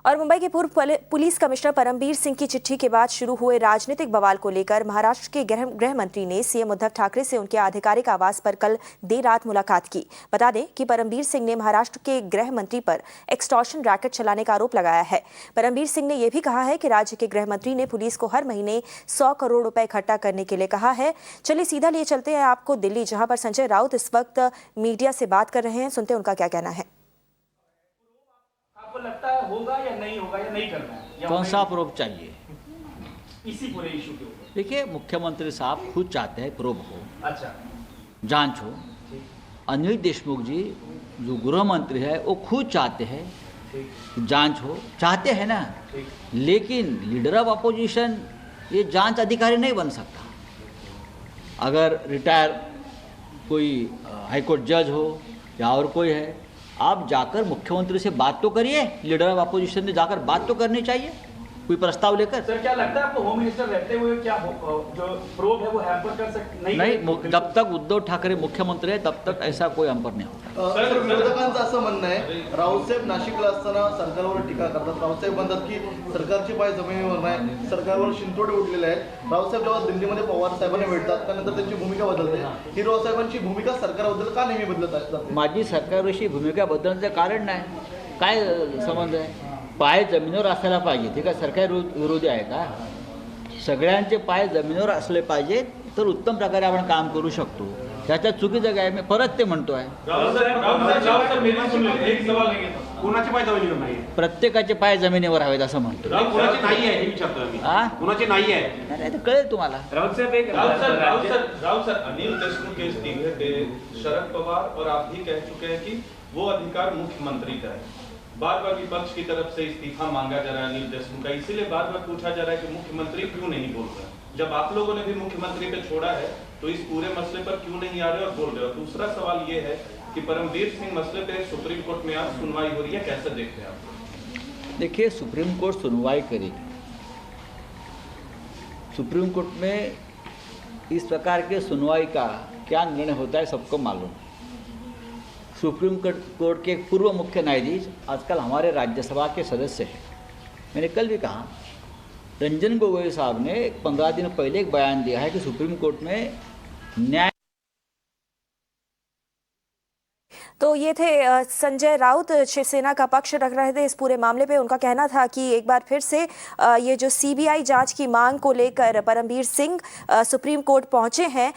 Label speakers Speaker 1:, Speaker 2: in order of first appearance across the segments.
Speaker 1: और मुंबई के पूर्व पुलिस कमिश्नर परमबीर सिंह की चिट्ठी के बाद शुरू हुए राजनीतिक बवाल को लेकर महाराष्ट्र के गृह मंत्री ने सीएम उद्धव ठाकरे से उनके आधिकारिक आवास पर कल देर रात मुलाकात की। बता दें कि परमबीर सिंह ने महाराष्ट्र के गृह मंत्री पर एक्सटॉर्शन रैकेट चलाने का आरोप लगाया है। परमबीर सिंह ने यह भी कहा है कि राज्य के गृह मंत्री ने पुलिस को हर महीने 100 करोड़ रुपए इकट्ठा करने के लिए कहा है। चलिए सीधा लिए चलते हैं आपको दिल्ली, जहां पर संजय राउत इस वक्त मीडिया से बात कर रहे हैं। सुनते हैं उनका क्या कहना है।
Speaker 2: आपको लगता है होगा या नहीं होगा या नहीं करना है?
Speaker 3: कौन सा प्रोब चाहिए
Speaker 2: इसी पूरे इशू के ऊपर?
Speaker 3: देखिए, मुख्यमंत्री साहब खुद चाहते हैं प्रोब हो,
Speaker 2: अच्छा,
Speaker 3: जांच हो। अनिल देशमुख जी जो गृह मंत्री है वो खुद चाहते हैं जांच हो, चाहते हैं ना। लेकिन लीडर ऑफ अपोजिशन ये जांच अधिकारी नहीं बन सकता। अगर रिटायर कोई हाईकोर्ट जज हो या और कोई है, आप जाकर मुख्यमंत्री से बात तो करिए। लीडर ऑफ अपोजिशन ने जाकर बात तो करनी चाहिए, कोई प्रस्ताव लेकर।
Speaker 2: सर क्या लगता है आपको होम मिनिस्टर रहते हुए क्या जो प्रोब है वो हैम्पर कर सकते?
Speaker 3: नहीं, जब तक उद्धव ठाकरे मुख्यमंत्री है तब तक ऐसा कोई हैम्पर नहीं होता।
Speaker 4: सर, विरोधकांचं असं म्हणणं आहे, रावसाहेब नाशिकला असताना सरकारवर टीका करतात। रावसाहेब म्हणतात की सरकारचे पाय जमिनीवर नाही, सरकारवर शिंतोडे उठलेले आहेत। रावसाहेब जेव्हा दिल्लीमध्ये पवार साहेबांना भेटतात त्यानंतर त्यांची भूमिका बदलते। ही रावसाहेबांची भूमिका सरकारबद्दल का नेहमी बदलत जाते?
Speaker 3: माझी सरकारविषयी भूमिका बदलण्याचं कारण नाही, काय संबंध आहे? पाय जमिनीवर असायला पाहिजे, ते काय सरकार विरोधी आहे का? सगळ्यांचे पाय जमिनीवर असले पाहिजे तर उत्तम प्रकारे आपण काम करू शकतो। त्याच्यात चुकीचं काय? मी परत ते म्हणतो आहे,
Speaker 2: कोणाचे पाय जमिनीवर नाही,
Speaker 3: प्रत्येकाचे पाय जमिनीवर हवेत असं म्हणतो।
Speaker 2: कोणाचे नाही आहे हे विचारतो आम्ही, कोणाचे नाही आहे
Speaker 3: नाही, ते कळेल तुम्हाला।
Speaker 2: राउत सर,
Speaker 5: अनिल देशमुख के इस्तीफे पे शरद पवार और आप भी कह चुके हैं कि वो अधिकार मुख्यमंत्री का है। बार बार विपक्ष की तरफ से इस्तीफा मांगा जा रहा है अनिल देशमुख का, इसीलिए बार बार पूछा जा रहा है कि मुख्यमंत्री क्यों नहीं बोल रहे? जब आप लोगों ने भी मुख्यमंत्री पे छोड़ा है तो इस पूरे मसले पर क्यों नहीं आ रहे और बोल रहे हो? दूसरा सवाल ये है कि परमबीर सिंह मसले पे सुप्रीम कोर्ट में आज सुनवाई हो रही है, कैसे देखते हैं आप?
Speaker 3: देखिए, सुप्रीम कोर्ट सुनवाई करेगी। सुप्रीम कोर्ट में इस प्रकार के सुनवाई का क्या निर्णय होता है सबको मालूम। सुप्रीम कोर्ट के पूर्व मुख्य न्यायाधीश आजकल हमारे राज्यसभा के सदस्य हैं। मैंने कल भी कहा, रंजन गोगोई साहब ने 15 दिन पहले एक बयान दिया है कि सुप्रीम कोर्ट में न्याय।
Speaker 1: तो ये थे संजय राउत, शिवसेना का पक्ष रख रहे थे इस पूरे मामले पे। उनका कहना था कि एक बार फिर से ये जो सीबीआई जांच की मांग को लेकर परमबीर सिंह सुप्रीम कोर्ट पहुंचे हैं,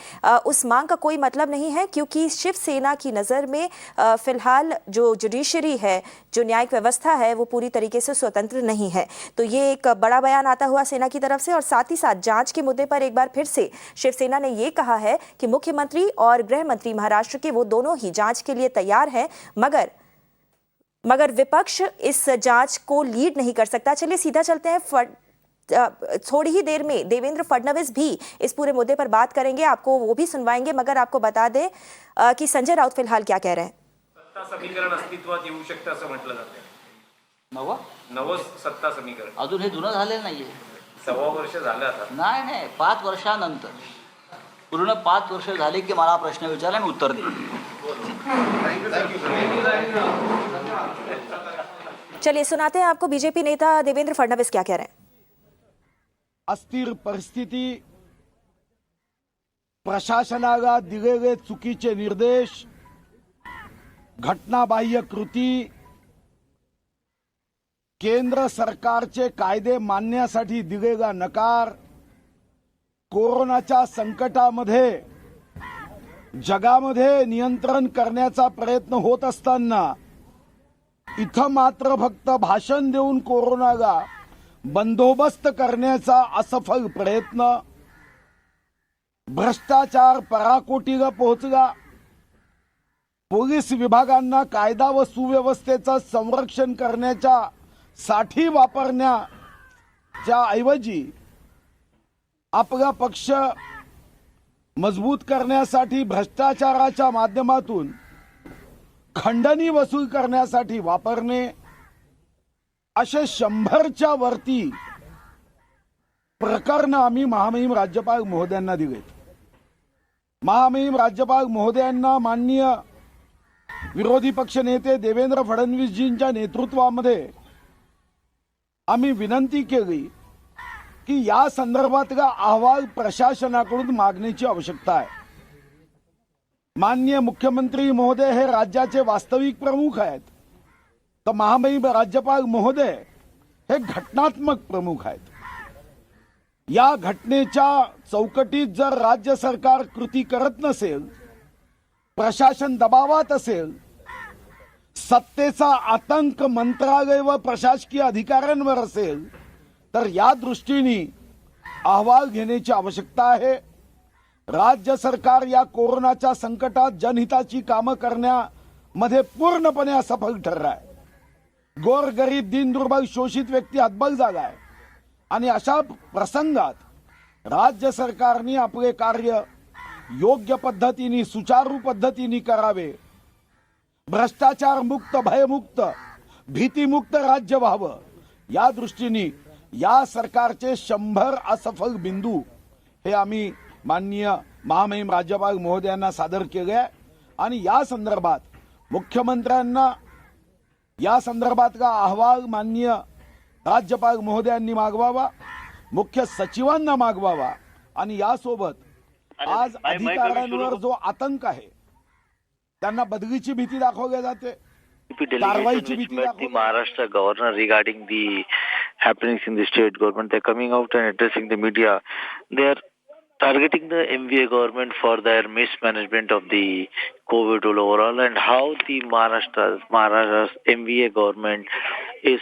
Speaker 1: उस मांग का कोई मतलब नहीं है, क्योंकि शिवसेना की नज़र में फिलहाल जो जुडिशरी है, जो न्यायिक व्यवस्था है, वो पूरी तरीके से स्वतंत्र नहीं है। तो ये एक बड़ा बयान आता हुआ सेना की तरफ से। और साथ ही साथ जाँच के मुद्दे पर एक बार फिर से शिवसेना ने ये कहा है कि मुख्यमंत्री और गृह मंत्री महाराष्ट्र के वो दोनों ही जाँच के लिए तैयार है, मगर विपक्ष इस जांच को लीड नहीं कर सकता। चलिए सीधा चलते हैं, थोड़ी ही देर में देवेंद्र फडणवीस भी इस पूरे मुद्दे पर बात करेंगे, आपको वो भी सुनवाएंगे। मगर आपको बता दें कि संजय राउत फिलहाल क्या कह रहे हैं।
Speaker 6: सत्ता समीकरण अस्तित्वात येऊ शकतं असं म्हटलं जातं। नवं सत्ता समीकरण
Speaker 3: अजून हे जुनं झालेलं नाहीये।
Speaker 6: 6 वर्ष झालं आता।
Speaker 3: नाही, 5 वर्षानंतर, पूर्ण 5 वर्ष झाले की मला प्रश्न विचारला, मी उत्तर देईन।
Speaker 1: चलिए सुनाते हैं आपको बीजेपी नेता देवेंद्र फडणवीस क्या कह रहे हैं।
Speaker 7: अस्थिर परिस्थिती, प्रशासनाला दिलेले चुकीचे निर्देश, घटनाबाह्य कृती, केंद्र सरकारचे कायदे मानण्यासाठी दिलेला नकार, कोरोनाच्या संकटामध्ये जगामध्ये नियंत्रण करण्याचा प्रयत्न होत असताना इथं मात्र फक्त भाषण देऊन कोरोनाला बंदोबस्त करण्याचा असफल प्रयत्न, भ्रष्टाचार पराकोटीला पोहोचला, पोलीस विभागांना कायदा व सुव्यवस्थेचं संरक्षण करण्याच्या साठी वापरण्याच्या ऐवजी आपला पक्ष मजबूत करण्यासाठी भ्रष्टाचाराच्या माध्यमातून खंडणी वसूल करण्यासाठी वापरणे, असे 100च्या वरती प्रकरण आम्ही महामहिम राज्यपाल महोदयांना दिले। महामहिम राज्यपाल महोदयांना माननीय विरोधी पक्ष नेते देवेंद्र फडणवीसजींच्या नेतृत्वामध्ये आम्ही विनंती केली की या संदर्भातला अहवाल प्रशासनाकडून मागण्याची आवश्यकता आहे. माननीय मुख्यमंत्री महोदय हे राज्याचे वास्तविक प्रमुख आहेत, तर महामहिम राज्यपाल महोदय हे घटनात्मक प्रमुख आहेत. या घटनेच्या चौकटीत जर राज्य सरकार कृती करत नसेल, प्रशासन दबावात असेल, सत्तेचा आतंक मंत्रालय व प्रशासकीय अधिकाऱ्यांवर असेल, तर या दृष्टीने अहवाल घेण्याची आवश्यकता आहे. राज्य सरकार या कोरोनाच्या संकटात जनहिताची कामं करण्यामध्ये पूर्णपणे असफल ठरलं आहे. गोरगरीब दीनदुर्बल शोषित व्यक्ती हतबल झाला आहे आणि अशा प्रसंगात राज्य सरकारने आपले कार्य योग्य पद्धतीने सुचारू पद्धतीने करावे. भ्रष्टाचार मुक्त, भयमुक्त, भीतीमुक्त राज्य व्हावं या दृष्टीने या सरकारचे 100 असफल बिंदू हे आम्ही माननीय महामहिम राज्यपाल महोदयांना सादर केले आहे आणि या संदर्भात मुख्यमंत्र्यांना या संदर्भातला अहवाल माननीय राज्यपाल महोदयांनी मागवावा, मुख्य सचिवांना मागवावा आणि यासोबत आज अधिकाऱ्यांवर जो आतंक आहे त्यांना बदलीची भीती दाखवली जाते, कारवाईची भीती दाखवली.
Speaker 8: Maharashtra governor regarding the happenings in the state government, they're coming out and addressing the media. They're targeting the MVA government for their mismanagement of the COVID overall, and how the Maharashtra's MVA government is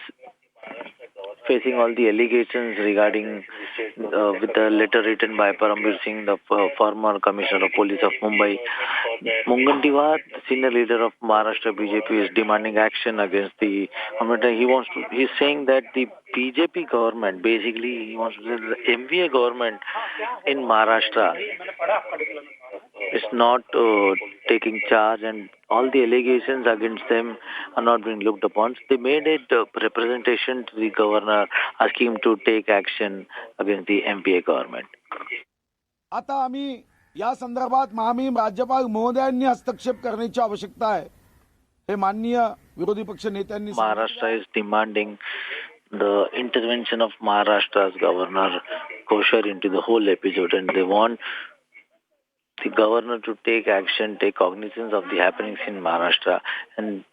Speaker 8: facing all the allegations regarding with the letter written by Parambir Singh, the former commissioner of police of Mumbai. Mungantiwar, the senior leader of Maharashtra BJP, is demanding action against the government. He's saying that the BJP government, basically he wants to say the MVA government in Maharashtra is not taking charge, and all the allegations against them are not being looked upon. So they made a representation to the governor asking him to take action against the MPA government.
Speaker 7: आता आम्ही या संदर्भात महामहिम राज्यपाल महोदयांनी हस्तक्षेप करण्याची आवश्यकता आहे हे माननीय विरोधी पक्ष नेत्यांनी
Speaker 8: Maharashtra is demanding the intervention of Maharashtra's governor Koshar into the whole episode, and they want the governor to take action, take cognizance of the happenings in Maharashtra. And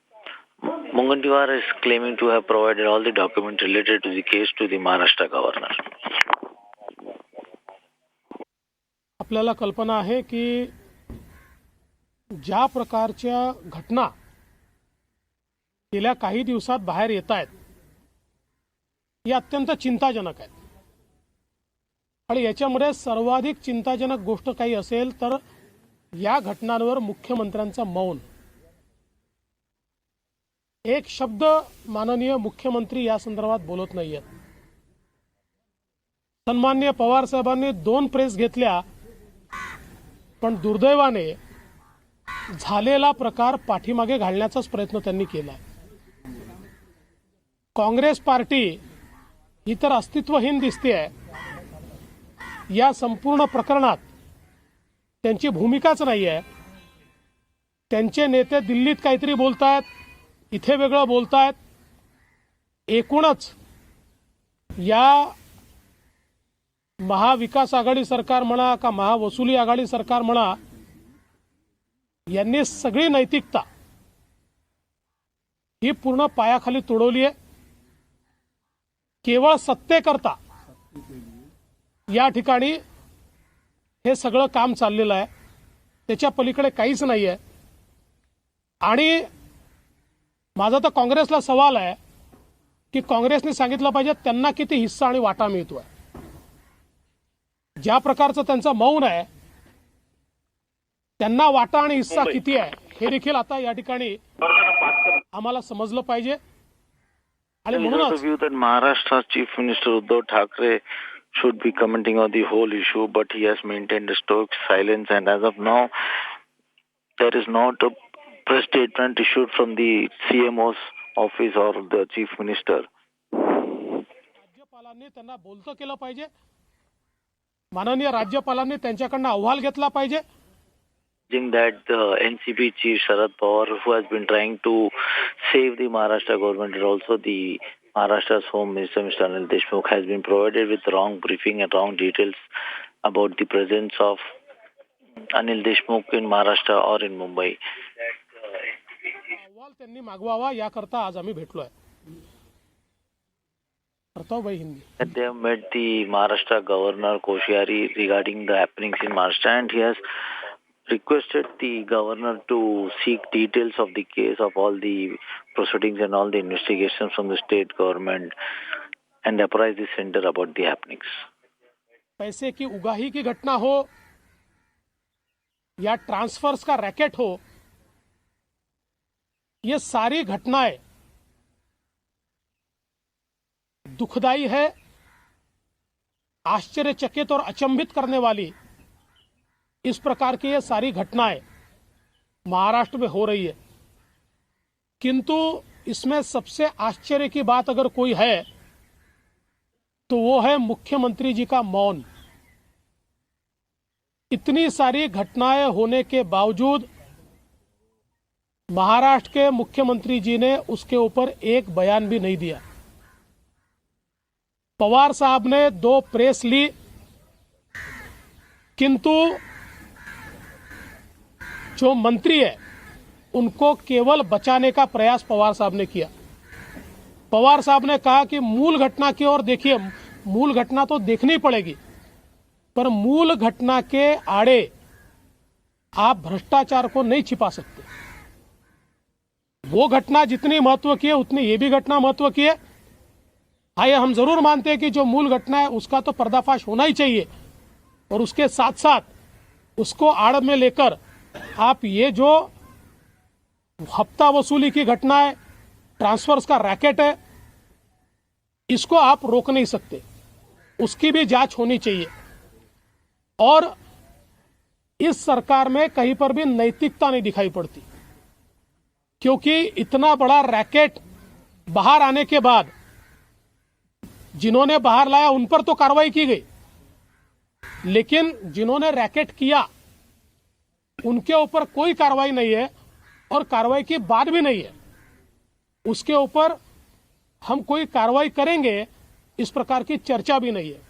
Speaker 8: Mungantiwar is claiming to have provided all the documents related to the case to the Maharashtra governor.
Speaker 9: आपल्याला कल्पना आहे की ज्या प्रकारच्या घटना गेल्या काही दिवसात बाहेर येत आहेत ही अत्यंत चिंताजनक आहेत आणि याच्यामध्ये सर्वाधिक चिंताजनक गोष्ट काही असेल तर या घटनांवर मुख्यमंत्र्यांचा मौन. एक शब्द माननीय मुख्यमंत्री या संदर्भात बोलत नाहीयेत. सन्माननीय पवार साहेबांनी 2 प्रेस घेतल्या, पण दुर्दैवाने झालेला प्रकार पाठीमागे घालण्याचाच प्रयत्न त्यांनी केला. काँग्रेस पार्टी ही तर अस्तित्वहीन दिसते. या संपूर्ण प्रकरणात त्यांची भूमिकाच नाही आहे. त्यांचे नेते दिल्लीत काहीतरी बोलतायत, इथे वेगळं बोलतायत. एकूणच या महाविकास आघाडी सरकार म्हणा का महावसुली आघाडी सरकार म्हणा, यांनी सगळी नैतिकता ही पूर्ण पायाखाली तुडवली आहे. केवळ सत्तेकरता या ठिकाणी हे सगळं काम चाललेलं आहे, त्याच्या पलीकडे काहीच नाही आहे. आणि माझा तर काँग्रेसला सवाल आहे की काँग्रेसने सांगितलं पाहिजे त्यांना किती हिस्सा आणि वाटा मिळतोय. ज्या प्रकारचं त्यांचं मौन आहे, त्यांना वाटा आणि हिस्सा किती आहे हे देखील आता या ठिकाणी आम्हाला समजलं पाहिजे. आणि म्हणूनच
Speaker 8: Maharashtra's Chief Minister Uddhav Thackeray should be commenting on the whole issue, but he has maintained a stoic silence, and as of now there is not a press statement issued from the CMO's office or the Chief Minister.
Speaker 9: राज्यपालांनी त्यांना बोलतं केलं पाहिजे. माननीय राज्यपालांनी त्यांच्याकडनं अहवाल घेतला पाहिजे.
Speaker 8: that the NCP chief Sharad Pawar, who has been trying to save the Maharashtra government, and also the Maharashtra's Home Minister, Mr. Anil Deshmukh, has been provided with wrong briefing and wrong details about the presence of Anil Deshmukh in Maharashtra or in Mumbai.
Speaker 9: अहवाल त्यांनी मागवावा याकरता आज आम्ही भेटलोय. करता हूं भाई Hindi.
Speaker 8: They have met the Maharashtra Governor Koshyari regarding the happenings in Maharashtra, and he has requested the governor to seek details of the case, of all the proceedings and all the investigations from the state government, and apprise the center about the happenings.
Speaker 9: पैसे की उगाही की घटना हो या transverse का racket हो, ये सारी घटनाएं दुखदाई है, आश्चर्यचकित और अचंभित करने वाली इस प्रकार की ये सारी घटनाएं महाराष्ट्र में हो रही है. किंतु इसमें सबसे आश्चर्य की बात अगर कोई है तो वो है मुख्यमंत्री जी का मौन. इतनी सारी घटनाएं होने के बावजूद महाराष्ट्र के मुख्यमंत्री जी ने उसके ऊपर एक बयान भी नहीं दिया. पवार साहब ने 2 प्रेस ली, किंतु जो मंत्री है उनको केवल बचाने का प्रयास पवार साहब ने किया. पवार साहब ने कहा कि मूल घटना की ओर देखिए, मूल घटना तो देखनी पड़ेगी, पर मूल घटना के आड़े आप भ्रष्टाचार को नहीं छिपा सकते. वो घटना जितनी महत्व की है उतनी ये भी घटना महत्व की है. आइए हम जरूर मानते हैं कि जो मूल घटना है उसका तो पर्दाफाश होना ही चाहिए, और उसके साथ साथ उसको आड़ में लेकर आप ये जो हफ्ता वसूली की घटना है, ट्रांसफर्स का रैकेट है, इसको आप रोक नहीं सकते. उसकी भी जांच होनी चाहिए. और इस सरकार में कहीं पर भी नैतिकता नहीं दिखाई पड़ती, क्योंकि इतना बड़ा रैकेट बाहर आने के बाद जिन्होंने बाहर लाया उन पर तो कार्रवाई की गई, लेकिन जिन्होंने रैकेट किया उनके ऊपर कोई कार्रवाई नहीं है, और कार्रवाई की बात भी नहीं है. उसके ऊपर हम कोई कार्रवाई करेंगे इस प्रकार की चर्चा भी नहीं है.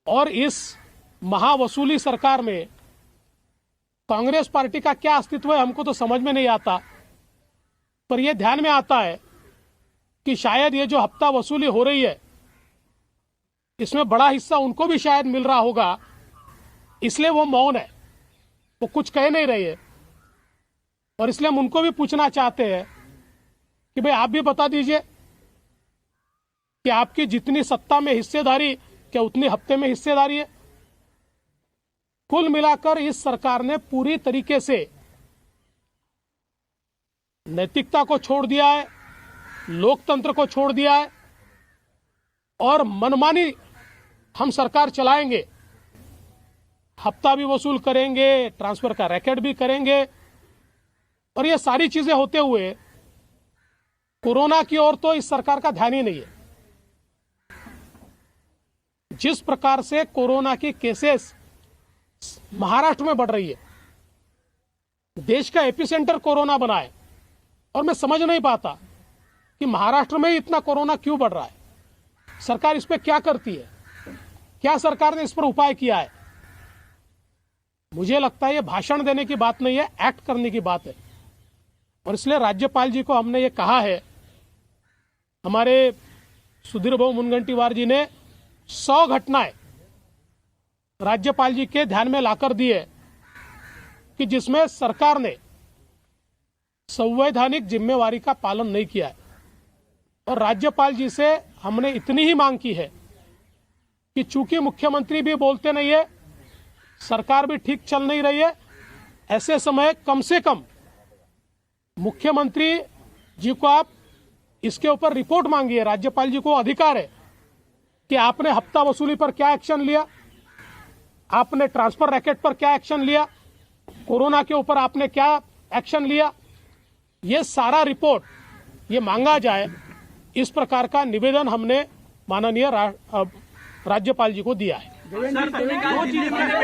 Speaker 9: और इस महावसूली सरकार में कांग्रेस पार्टी का क्या अस्तित्व है हमको तो समझ में नहीं आता. पर यह ध्यान में आता है कि शायद ये जो हफ्ता वसूली हो रही है इसमें बड़ा हिस्सा उनको भी शायद मिल रहा होगा, इसलिए वो मौन है, वो कुछ कह नहीं रही है. और इसलिए हम उनको भी पूछना चाहते हैं कि भाई आप भी बता दीजिए कि आपकी जितनी सत्ता में हिस्सेदारी, क्या उतनी हफ्ते में हिस्सेदारी है? कुल मिलाकर इस सरकार ने पूरी तरीके से नैतिकता को छोड़ दिया है, लोकतंत्र को छोड़ दिया है, और मनमानी हम सरकार चलाएंगे, हफ्ता भी वसूल करेंगे, ट्रांसफर का रैकेट भी करेंगे. और ये सारी चीजें होते हुए कोरोना की ओर तो इस सरकार का ध्यान ही नहीं है. जिस प्रकार से कोरोना की केसेस महाराष्ट्र में बढ़ रही है, देश का एपिसेंटर कोरोना बना है, और मैं समझ नहीं पाता कि महाराष्ट्र में इतना कोरोना क्यों बढ़ रहा है. सरकार इस पे क्या करती है? क्या सरकार ने इस पर उपाय किया है? मुझे लगता है ये भाषण देने की बात नहीं है, एक्ट करने की बात है. और इसलिए राज्यपाल जी को हमने ये कहा है, हमारे सुधीर भाऊ मुनगंटीवार जी ने 100 घटनाएं राज्यपाल जी के ध्यान में लाकर दी है कि जिसमें सरकार ने संवैधानिक जिम्मेवारी का पालन नहीं किया है. और राज्यपाल जी से हमने इतनी ही मांग की है कि चूंकि मुख्यमंत्री भी बोलते नहीं है, सरकार भी ठीक चल नहीं रही है, ऐसे समय कम से कम मुख्यमंत्री जी को आप इसके ऊपर रिपोर्ट मांगिए. राज्यपाल जी को अधिकार है कि आपने हफ्ता वसूली पर क्या एक्शन लिया, आपने ट्रांसफर रैकेट पर क्या एक्शन लिया, कोरोना के ऊपर आपने क्या एक्शन लिया. ये सारा रिपोर्ट ये मांगा जाए, इस प्रकार का निवेदन हमने माननीय राज्यपाल जी को दिया है.
Speaker 2: दिल्लीमध्ये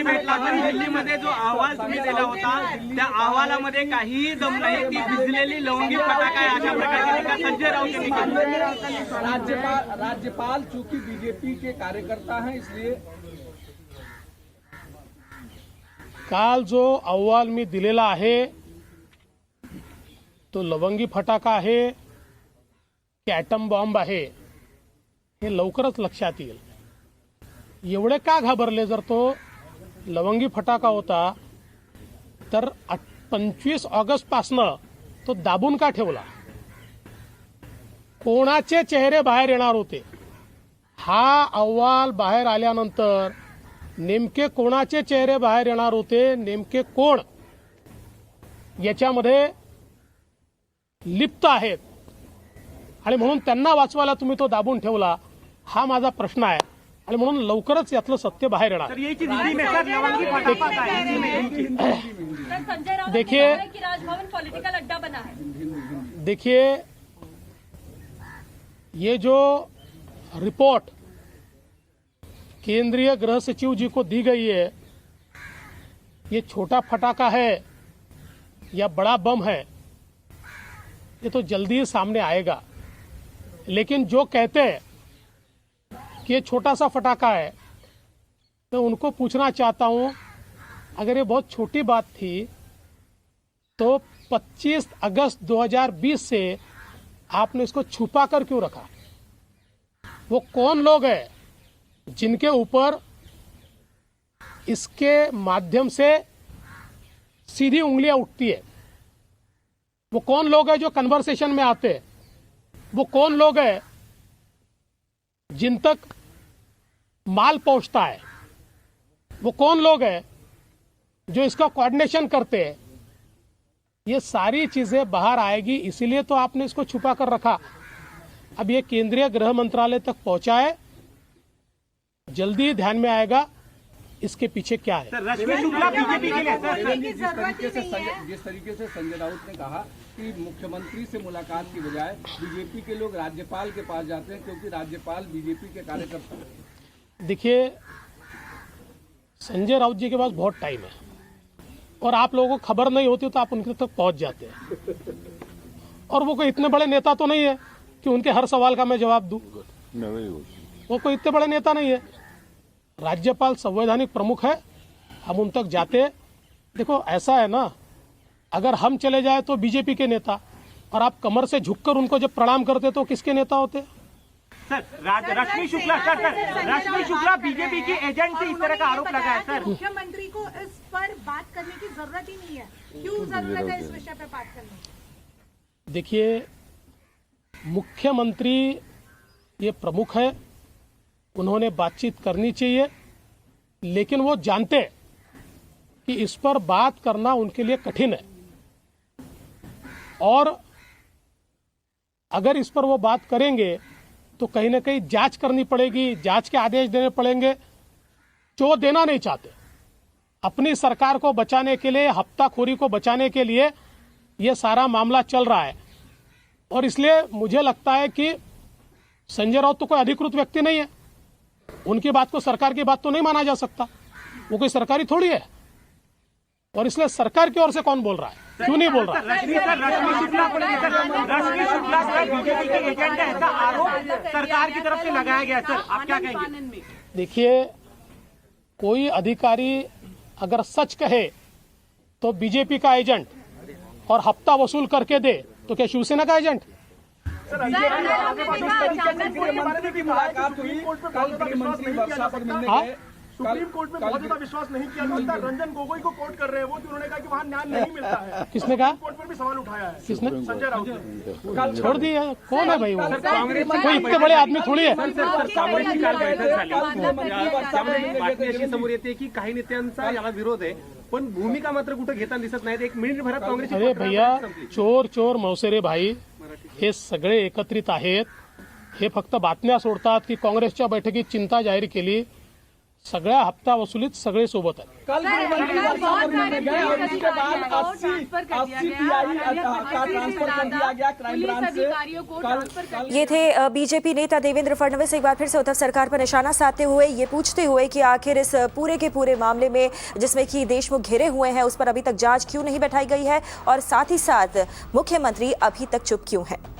Speaker 2: भेटला पण दिल्लीमध्ये जो अहवाल तुम्ही दिला होता त्या अहवालामध्ये काहीही दम नाही ती भिजलेली लवंगी फटाका आहे अशा प्रकारची संजय राऊत यांनी केली.
Speaker 10: राज्यपाल चूंकि बीजेपी के कार्यकर्ता हैं इसलिए
Speaker 9: काल जो अहवाल मी दिलेला आहे तो लवंगी फटाका आहे की ॲटम बॉम्ब आहे हे लवकरच लक्षात येईल. एवढे का घाबरले? जर तो लवंगी फटाका होता तर 25 ऑगस्टपासनं तो दाबून का ठेवला? कोणाचे चेहरे बाहेर येणार होते? हा अहवाल बाहेर आल्यानंतर नेमके कोणाचे चेहरे बाहेर येणार होते, नेमके कोण याच्यामध्ये लिप्त आहेत आणि म्हणून त्यांना वाचवायला तुम्ही तो दाबून ठेवला, हा माझा प्रश्न आहे. आणि म्हणून लवकरच यातलं सत्य बाहेर येणार. देखिए
Speaker 11: राजभवन पॉलिटिकल अड्डा बना है.
Speaker 9: देखिए ये जो रिपोर्ट केंद्रीय गृह सचिव जी को दी गई है, ये छोटा फटाका है या बड़ा बम है ये तो जल्दी ही सामने आएगा. लेकिन जो कहते हैं कि ये छोटा सा फटाका है तो उनको पूछना चाहता हूं, अगर ये बहुत छोटी बात थी तो 25 अगस्त 2020 से आपने इसको छुपा कर क्यों रखा? वो कौन लोग हैं जिनके ऊपर इसके माध्यम से सीधी उंगलियां उठती है? वो कौन लोग हैं जो कन्वर्सेशन में आते हैं? वो कौन लोग हैं जिन तक माल पहुंचता है? वो कौन लोग हैं जो इसका कोऑर्डिनेशन करते हैं? ये सारी चीजें बाहर आएगी, इसीलिए तो आपने इसको छुपा कर रखा. अब ये केंद्रीय गृह मंत्रालय तक पहुंचा है, जल्दी ध्यान में आएगा इसके पीछे क्या है.
Speaker 10: जिस तरीके से संजय राउत ने कहा कि मुख्यमंत्री से मुलाकात की बजाय बीजेपी के लोग राज्यपाल के पास जाते हैं क्योंकि राज्यपाल बीजेपी के कार्यकर्ता हैं.
Speaker 9: देखिए संजय राउत जी के पास बहुत टाइम है और आप लोगों को खबर नहीं होती तो आप उनके तक पहुंच जाते हैं. और वो कोई इतने बड़े नेता तो नहीं है कि उनके हर सवाल का मैं जवाब दूं. वो कोई इतने बड़े नेता नहीं है. राज्यपाल संवैधानिक प्रमुख है, हम उन तक जाते हैं. देखो ऐसा है ना, अगर हम चले जाए तो बीजेपी के नेता, और आप कमर से झुककर उनको जब प्रणाम करते तो किसके नेता होते?
Speaker 2: रश्मि शुक्ला बीजेपी के एजेंट से इस तरह का आरोप लगा है. सर
Speaker 11: मुख्यमंत्री को इस पर बात करने की जरूरत ही नहीं है. क्यों जरूरत है इस विषय पर बात करने की?
Speaker 9: देखिए मुख्यमंत्री ये प्रमुख है, उन्होंने बातचीत करनी चाहिए, लेकिन वो जानते हैं कि इस पर बात करना उनके लिए कठिन है. और अगर इस पर वो बात करेंगे तो कहीं ना कहीं जांच करनी पड़ेगी, जांच के आदेश देने पड़ेंगे जो वो देना नहीं चाहते. अपनी सरकार को बचाने के लिए, हफ्ताखोरी को बचाने के लिए ये सारा मामला चल रहा है. और इसलिए मुझे लगता है कि संजय राउत तो कोई अधिकृत व्यक्ति नहीं है, उनकी बात को सरकार की बात तो नहीं माना जा सकता. वो कोई सरकारी थोड़ी है. और इसलिए सरकार की ओर से कौन बोल रहा है, क्यों नहीं बोल रहा है?
Speaker 2: रश्मि शुक्ला बीजेपी के एजेंट है ऐसा आरोप सरकार की तरफ से लगाया गया. सर आप क्या कहेंगे?
Speaker 9: देखिए कोई अधिकारी अगर सच कहे तो बीजेपी का एजेंट, और हफ्ता वसूल करके दे तो क्या शिवसेना का एजेंट?
Speaker 10: सुप्रीम कोर्ट में बहुत ज्यादा विश्वास नहीं किया जाता. रंजन गोगोई को कोर्ट कर रहे हैं वो, उन्होंने कहा कि वहाँ न्याय नहीं मिलता है.
Speaker 9: किसने कहा?
Speaker 10: कोर्ट पर भी सवाल उठाया है.
Speaker 9: किसने?
Speaker 10: संजय राउत ने.
Speaker 9: छोड़ दिया. कौन है भाई वो? कोई इतने बड़े आदमी थोडी आहे.
Speaker 2: काँग्रेसची काल बैठक झाली. त्यामध्ये बातमी अशी समोर येते की काही नेत्यांचा याला विरोध आहे, पण भूमिका मात्र कुठे घेताना दिसत नाहीत. एक मिनिटभरात काँग्रेसची
Speaker 9: अरे भैया, चोर चोर मौसेरे भाई हे सगळे एकत्रित आहेत. हे फक्त बातम्या सोडतात की काँग्रेसच्या बैठकीत चिंता जाहीर केली. सगळ्या हप्ता वसुलीत सगळे सोबत आहेत.
Speaker 10: कल गृहमंत्री वातावरण में गए और उसके बाद 80 PI का ट्रांसफर कर दिया गया क्राइम ब्रांच से. कल
Speaker 1: ये थे बीजेपी नेता देवेंद्र फडणवीस एक बार फिर से उद्धव सरकार पर निशाना साधते हुए ये पूछते हुए कि आखिर इस पूरे के पूरे मामले में जिसमें कि देशमुख घिरे हुए हैं उस पर अभी तक जांच क्यों नहीं बैठाई गई है और साथ ही साथ मुख्यमंत्री अभी तक चुप क्यों है.